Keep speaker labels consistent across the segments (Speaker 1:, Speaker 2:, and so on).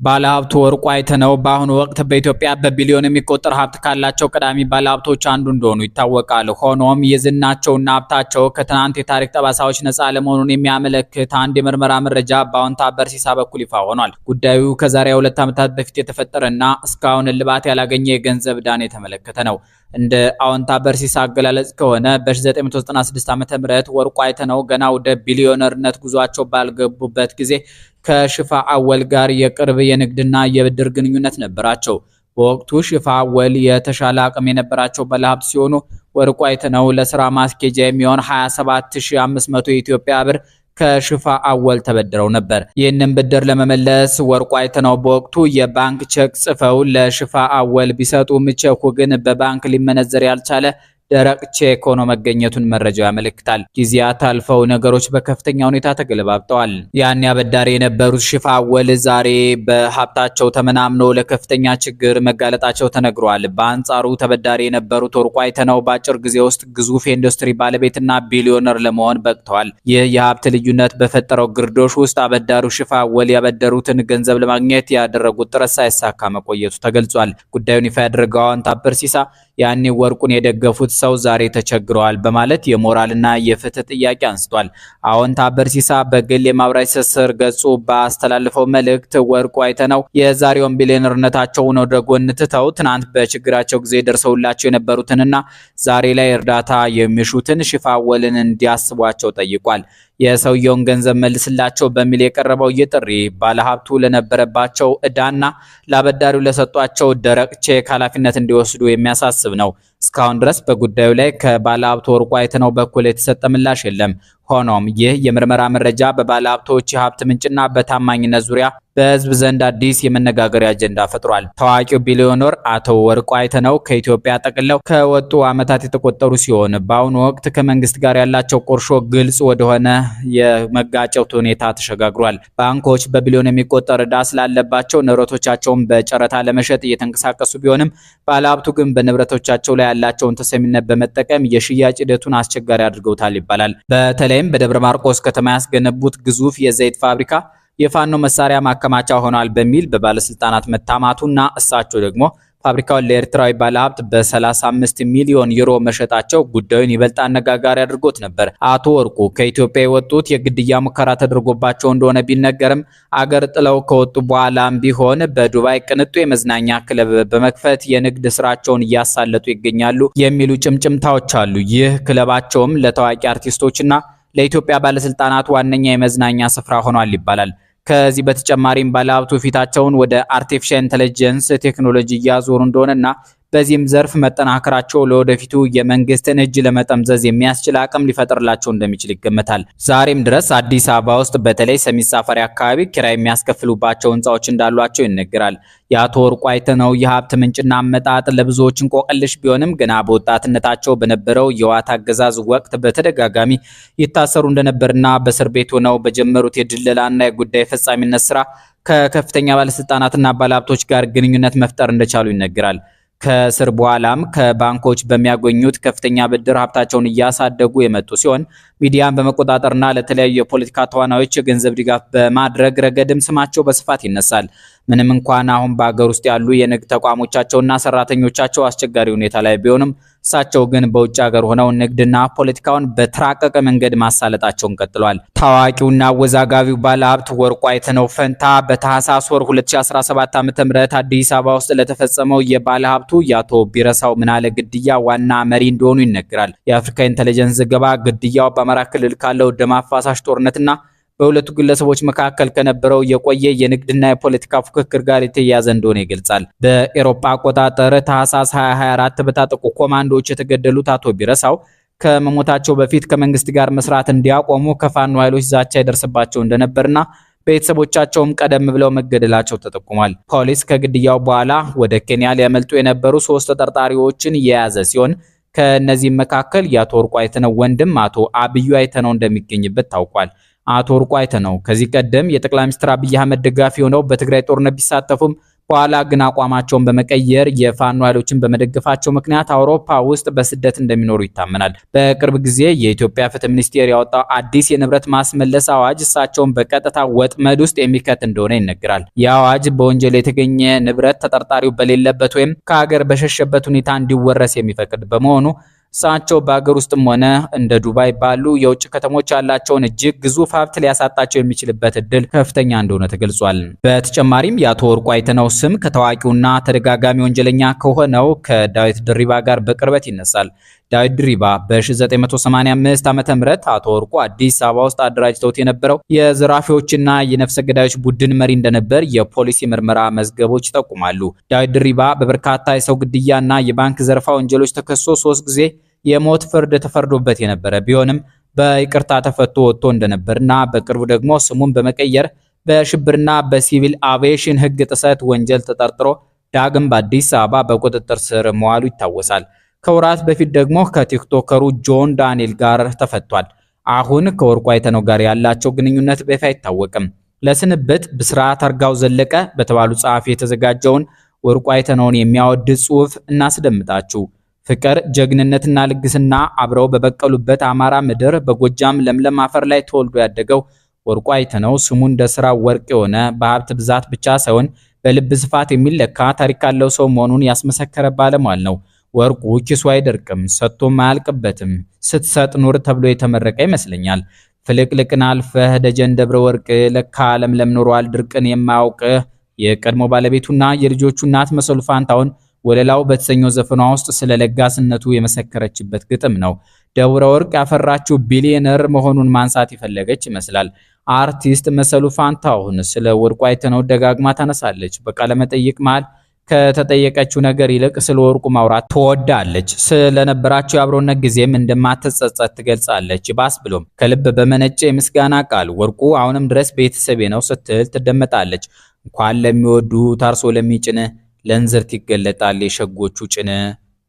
Speaker 1: ባለሀብቱ ወርቁ አይተነው በአሁኑ ወቅት በኢትዮጵያ በቢሊዮን የሚቆጠር ሀብት ካላቸው ቀዳሚ ባለሀብቶች አንዱ እንደሆኑ ይታወቃል። ሆኖም የዝናቸውና ሀብታቸው ከትናንት የታሪክ ጠባሳዎች ነፃ ለመሆኑን የሚያመለክት አንድ የምርመራ መረጃ በአዎንታ በርሲሳ በኩል ይፋ ሆኗል። ጉዳዩ ከዛሬ 2 ዓመታት በፊት የተፈጠረና እስካሁን እልባት ያላገኘ የገንዘብ ዕዳን የተመለከተ ነው። እንደ አዎንታ በርሲሳ አገላለጽ ከሆነ በ1996 ዓ.ም ወርቁ አይተነው ገና ወደ ቢሊዮነርነት ጉዟቸው ባልገቡበት ጊዜ ከሽፋ አወል ጋር የቅርብ የንግድና የብድር ግንኙነት ነበራቸው። በወቅቱ ሽፋ አወል የተሻለ አቅም የነበራቸው ባለሀብት ሲሆኑ ወርቁ አይተነው ለስራ ማስኬጃ የሚሆን 27500 የኢትዮጵያ ብር ከሽፋ አወል ተበድረው ነበር። ይህንን ብድር ለመመለስ ወርቁ አይተነው በወቅቱ የባንክ ቼክ ጽፈው ለሽፋ አወል ቢሰጡም ቼኩ ግን በባንክ ሊመነዘር ያልቻለ ደረቅ ቼክ ሆኖ መገኘቱን መረጃው ያመለክታል። ጊዜያት አልፈው ነገሮች በከፍተኛ ሁኔታ ተገለባብጠዋል። ያን አበዳሪ የነበሩት ሽፋ አወል ዛሬ በሀብታቸው ተመናምነው ለከፍተኛ ችግር መጋለጣቸው ተነግሯል። በአንጻሩ ተበዳሪ የነበሩት ወርቁ አይተነው በአጭር ጊዜ ውስጥ ግዙፍ የኢንዱስትሪ ባለቤትና ቢሊዮነር ለመሆን በቅተዋል። ይህ የሀብት ልዩነት በፈጠረው ግርዶሽ ውስጥ አበዳሪው ሽፋ አወል ያበደሩትን ገንዘብ ለማግኘት ያደረጉት ጥረት ሳይሳካ መቆየቱ ተገልጿል። ጉዳዩን ይፋ ያደረገው አዎንታ በርሲሳ ያኔ ወርቁን የደገፉት ሰው ዛሬ ተቸግረዋል በማለት የሞራልና የፍትህ ጥያቄ አንስቷል። አዎንታ በርሲሳ በግል የማህበራዊ ትስስር ገጹ ባስተላለፈው መልእክት ወርቁ አይተነው የዛሬውን ቢሊዮነርነታቸውን ወደ ጎን ትተው ትናንት በችግራቸው ጊዜ ደርሰውላቸው የነበሩትንና ዛሬ ላይ እርዳታ የሚሹትን ሽፋ አወልን እንዲያስቧቸው ጠይቋል። የሰውየውን ገንዘብ መልስላቸው በሚል የቀረበው ጥሪ ባለሀብቱ ለነበረባቸው ዕዳና ለአበዳሪው ለሰጧቸው ደረቅ ቼክ ኃላፊነት እንዲወስዱ የሚያሳስብ ነው። እስካሁን ድረስ በጉዳዩ ላይ ከባለሀብቱ ወርቁ አይተነው በኩል የተሰጠ ምላሽ የለም። ሆኖም ይህ የምርመራ መረጃ በባለሀብቶች የሀብት ምንጭና በታማኝነት ዙሪያ በህዝብ ዘንድ አዲስ የመነጋገሪያ አጀንዳ ፈጥሯል። ታዋቂው ቢሊዮነር አቶ ወርቁ አይተነው ከኢትዮጵያ ጠቅልለው ከወጡ ዓመታት የተቆጠሩ ሲሆን በአሁኑ ወቅት ከመንግስት ጋር ያላቸው ቁርሾ ግልጽ ወደሆነ የመጋጨት ሁኔታ ተሸጋግሯል። ባንኮች በቢሊዮን የሚቆጠር ዕዳ ስላለባቸው ንብረቶቻቸውን በጨረታ ለመሸጥ እየተንቀሳቀሱ ቢሆንም ባለሀብቱ ግን በንብረቶቻቸው ላይ ያላቸውን ተሰሚነት በመጠቀም የሽያጭ ሂደቱን አስቸጋሪ አድርገውታል ይባላል። በተለይም በደብረ ማርቆስ ከተማ ያስገነቡት ግዙፍ የዘይት ፋብሪካ የፋኖ መሳሪያ ማከማቻ ሆኗል በሚል በባለስልጣናት መታማቱና እሳቸው ደግሞ ፋብሪካውን ለኤርትራዊ ባለሀብት በ35 ሚሊዮን ዩሮ መሸጣቸው ጉዳዩን ይበልጥ አነጋጋሪ አድርጎት ነበር። አቶ ወርቁ ከኢትዮጵያ የወጡት የግድያ ሙከራ ተደርጎባቸው እንደሆነ ቢነገርም አገር ጥለው ከወጡ በኋላም ቢሆን በዱባይ ቅንጡ የመዝናኛ ክለብ በመክፈት የንግድ ስራቸውን እያሳለጡ ይገኛሉ የሚሉ ጭምጭምታዎች አሉ። ይህ ክለባቸውም ለታዋቂ አርቲስቶችና ለኢትዮጵያ ባለስልጣናት ዋነኛ የመዝናኛ ስፍራ ሆኗል ይባላል። ከዚህ በተጨማሪም ባለሀብቱ ፊታቸውን ወደ አርቲፊሻል ኢንተለጀንስ ቴክኖሎጂ እያዞሩ እንደሆነና በዚህም ዘርፍ መጠናከራቸው ለወደፊቱ የመንግስትን እጅ ለመጠምዘዝ የሚያስችል አቅም ሊፈጥርላቸው እንደሚችል ይገመታል። ዛሬም ድረስ አዲስ አበባ ውስጥ በተለይ ሰሚት ሳፋሪ አካባቢ ኪራይ የሚያስከፍሉባቸው ህንፃዎች እንዳሏቸው ይነገራል። የአቶ ወርቁ አይተነው የሀብት ምንጭና አመጣጥ ለብዙዎች እንቆቅልሽ ቢሆንም ገና በወጣትነታቸው በነበረው የህወሓት አገዛዝ ወቅት በተደጋጋሚ ይታሰሩ እንደነበርና በእስር ቤት ሆነው በጀመሩት የድለላና የጉዳይ ፈጻሚነት ስራ ከከፍተኛ ባለስልጣናትና ባለሀብቶች ጋር ግንኙነት መፍጠር እንደቻሉ ይነገራል። ከስር በኋላም ከባንኮች በሚያገኙት ከፍተኛ ብድር ሀብታቸውን እያሳደጉ የመጡ ሲሆን ሚዲያን በመቆጣጠርና ለተለያዩ የፖለቲካ ተዋናዮች የገንዘብ ድጋፍ በማድረግ ረገድም ስማቸው በስፋት ይነሳል። ምንም እንኳን አሁን በአገር ውስጥ ያሉ የንግድ ተቋሞቻቸውና ሰራተኞቻቸው አስቸጋሪ ሁኔታ ላይ ቢሆንም እሳቸው ግን በውጭ ሀገር ሆነው ንግድና ፖለቲካውን በተራቀቀ መንገድ ማሳለጣቸውን ቀጥሏል። ታዋቂውና አወዛጋቢው ባለሀብት ወርቁ አይተነው ፈንታ በታህሳስ ወር 2017 ዓ.ም አዲስ አበባ ውስጥ ለተፈጸመው የባለሀብቱ የአቶ ቢረሳው ምናለ ግድያ ዋና መሪ እንደሆኑ ይነገራል። የአፍሪካ ኢንተለጀንስ ዘገባ ግድያው በአማራ ክልል ካለው ደም አፋሳሽ ጦርነትና በሁለቱ ግለሰቦች መካከል ከነበረው የቆየ የንግድና የፖለቲካ ፉክክር ጋር የተያያዘ እንደሆነ ይገልጻል። በአውሮፓ አቆጣጠር ታህሳስ 2024 በታጠቁ ኮማንዶዎች የተገደሉት አቶ ቢረሳው ከመሞታቸው በፊት ከመንግስት ጋር መስራት እንዲያቆሙ ከፋኖ ኃይሎች ዛቻ ይደርስባቸው እንደነበርና ቤተሰቦቻቸውም ቀደም ብለው መገደላቸው ተጠቁሟል። ፖሊስ ከግድያው በኋላ ወደ ኬንያ ሊያመልጡ የነበሩ 3 ተጠርጣሪዎችን የያዘ ሲሆን ከነዚህም መካከል የአቶ ወርቁ አይተነው ወንድም አቶ አብዩ አይተነው እንደሚገኝበት ታውቋል። አቶ ወርቁ አይተነው ከዚህ ቀደም የጠቅላይ ሚኒስትር አብይ አህመድ ደጋፊ ሆነው በትግራይ ጦርነት ቢሳተፉም ኋላ ግን አቋማቸውን በመቀየር የፋኖ ኃይሎችን በመደገፋቸው ምክንያት አውሮፓ ውስጥ በስደት እንደሚኖሩ ይታመናል። በቅርብ ጊዜ የኢትዮጵያ ፍትህ ሚኒስቴር ያወጣው አዲስ የንብረት ማስመለስ አዋጅ እሳቸውን በቀጥታ ወጥመድ ውስጥ የሚከት እንደሆነ ይነገራል። ይህ አዋጅ በወንጀል የተገኘ ንብረት ተጠርጣሪው በሌለበት ወይም ከሀገር በሸሸበት ሁኔታ እንዲወረስ የሚፈቅድ በመሆኑ እሳቸው በአገር ውስጥም ሆነ እንደ ዱባይ ባሉ የውጭ ከተሞች ያላቸውን እጅግ ግዙፍ ሀብት ሊያሳጣቸው የሚችልበት እድል ከፍተኛ እንደሆነ ተገልጿል። በተጨማሪም የአቶ ወርቁ አይተነው ስም ከታዋቂውና ተደጋጋሚ ወንጀለኛ ከሆነው ከዳዊት ድሪባ ጋር በቅርበት ይነሳል። ዳዊት ድሪባ በ1985 ዓ.ም አቶ ወርቁ አዲስ አበባ ውስጥ አደራጅተውት የነበረው የዘራፊዎችና የነፍሰ ገዳዮች ቡድን መሪ እንደነበር የፖሊስ የምርመራ መዝገቦች ይጠቁማሉ። ዳዊት ድሪባ በበርካታ የሰው ግድያና የባንክ ዘረፋ ወንጀሎች ተከሶ 3 ጊዜ የሞት ፍርድ ተፈርዶበት የነበረ ቢሆንም በይቅርታ ተፈቶ ወጥቶ እንደነበርና በቅርቡ ደግሞ ስሙን በመቀየር በሽብርና በሲቪል አቪዬሽን ሕግ ጥሰት ወንጀል ተጠርጥሮ ዳግም በአዲስ አበባ በቁጥጥር ስር መዋሉ ይታወሳል። ከወራት በፊት ደግሞ ከቲክቶከሩ ጆን ዳንኤል ጋር ተፈቷል። አሁን ከወርቁ አይተነው ጋር ያላቸው ግንኙነት በይፋ አይታወቅም። ለስንብት ብስራት አርጋው ዘለቀ በተባሉ ጸሐፊ የተዘጋጀውን ወርቁ አይተነውን የሚያወድስ ጽሑፍ እናስደምጣችሁ። ፍቅር፣ ጀግንነትና ልግስና አብረው በበቀሉበት አማራ ምድር በጎጃም ለምለም አፈር ላይ ተወልዶ ያደገው ወርቁ አይተነው ስሙ እንደ ስራ ወርቅ የሆነ በሀብት ብዛት ብቻ ሳይሆን በልብ ስፋት የሚለካ ታሪክ ያለው ሰው መሆኑን ያስመሰከረ ባለሟል ነው። ወርቁ ኪሱ አይደርቅም፣ ሰጥቶም አያልቅበትም። ስትሰጥ ኑር ተብሎ የተመረቀ ይመስለኛል። ፍልቅልቅን አልፈህ ደጀን ደብረ ወርቅ ለካ ለምለም ኖሯል ድርቅን የማያውቅ የቀድሞ ባለቤቱና የልጆቹ እናት መሰሉ ፋንታውን ወለላው በተሰኘው ዘፈኗ ውስጥ ስለ ለጋስነቱ የመሰከረችበት ግጥም ነው። ደብረ ወርቅ ያፈራችው ቢሊየነር መሆኑን ማንሳት የፈለገች ይመስላል። አርቲስት መሰሉ ፋንታውን ስለ ወርቁ አይተነው ደጋግማ ታነሳለች። በቃለ መጠይቅ መሃል ከተጠየቀችው ነገር ይልቅ ስለ ወርቁ ማውራት ትወዳለች። ስለነበራቸው የአብሮነት ጊዜም እንደማትጸጸት ትገልጻለች። ባስ ብሎም ከልብ በመነጨ የምስጋና ቃል ወርቁ አሁንም ድረስ ቤተሰቤ ነው ስትል ትደመጣለች። እንኳን ለሚወዱ ታርሶ ለሚጭን ለእንዝርት ይገለጣል የሸጎቹ ጭን።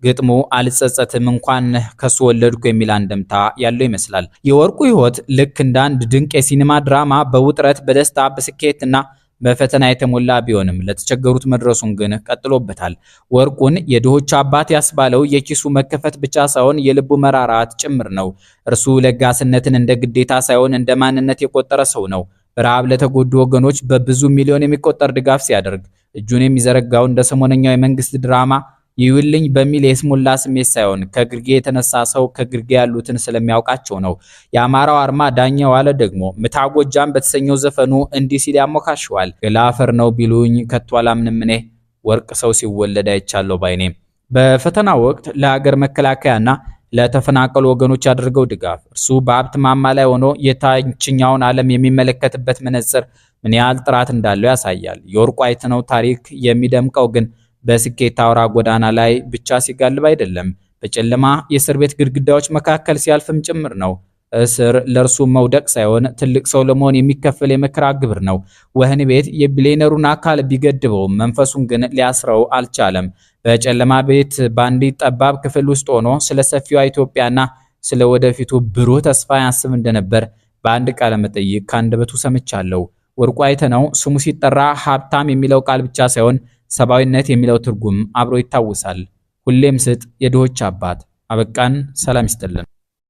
Speaker 1: ግጥሙ አልጸጸትም እንኳን ከሱ ወለድኩ የሚል አንድምታ ያለው ይመስላል። የወርቁ ሕይወት ልክ እንደ አንድ ድንቅ የሲኒማ ድራማ በውጥረት በደስታ በስኬትና በፈተና የተሞላ ቢሆንም ለተቸገሩት መድረሱን ግን ቀጥሎበታል። ወርቁን የድሆች አባት ያስባለው የኪሱ መከፈት ብቻ ሳይሆን የልቡ መራራት ጭምር ነው። እርሱ ለጋስነትን እንደ ግዴታ ሳይሆን እንደ ማንነት የቆጠረ ሰው ነው። በረሃብ ለተጎዱ ወገኖች በብዙ ሚሊዮን የሚቆጠር ድጋፍ ሲያደርግ እጁን የሚዘረጋው እንደ ሰሞነኛው የመንግስት ድራማ ይውልኝ በሚል የስሙላ ስሜት ሳይሆን ከግርጌ የተነሳ ሰው ከግርጌ ያሉትን ስለሚያውቃቸው ነው። የአማራው አርማ ዳኛው አለ ደግሞ ምታጎጃም በተሰኘው ዘፈኑ እንዲህ ሲል ያሞካሸዋል። ገላፈር ነው ቢሉኝ ከቶ አላምንም እኔ ወርቅ ሰው ሲወለድ አይቻለሁ ባይኔ። በፈተና ወቅት ለሀገር መከላከያና ለተፈናቀሉ ወገኖች ያደረገው ድጋፍ እርሱ በሀብት ማማ ላይ ሆኖ የታችኛውን ዓለም የሚመለከትበት መነጽር ምን ያህል ጥራት እንዳለው ያሳያል። የወርቁ አይተነው ታሪክ የሚደምቀው ግን በስኬት አውራ ጎዳና ላይ ብቻ ሲጋልብ አይደለም፣ በጨለማ የእስር ቤት ግድግዳዎች መካከል ሲያልፍም ጭምር ነው። እስር ለእርሱ መውደቅ ሳይሆን ትልቅ ሰው ለመሆን የሚከፈል የመከራ ግብር ነው። ወህኒ ቤት የቢሊየነሩን አካል ቢገድበውም መንፈሱን ግን ሊያስረው አልቻለም። በጨለማ ቤት በአንዲት ጠባብ ክፍል ውስጥ ሆኖ ስለ ሰፊዋ ኢትዮጵያና ስለ ወደፊቱ ብሩህ ተስፋ ያስብ እንደነበር በአንድ ቃለ መጠይቅ ከአንደበቱ ሰምቻለሁ። ወርቁ አይተነው ስሙ ሲጠራ ሀብታም የሚለው ቃል ብቻ ሳይሆን ሰብአዊነት የሚለው ትርጉም አብሮ ይታወሳል። ሁሌም ስጥ የድሆች አባት። አበቃን። ሰላም ይስጥልን።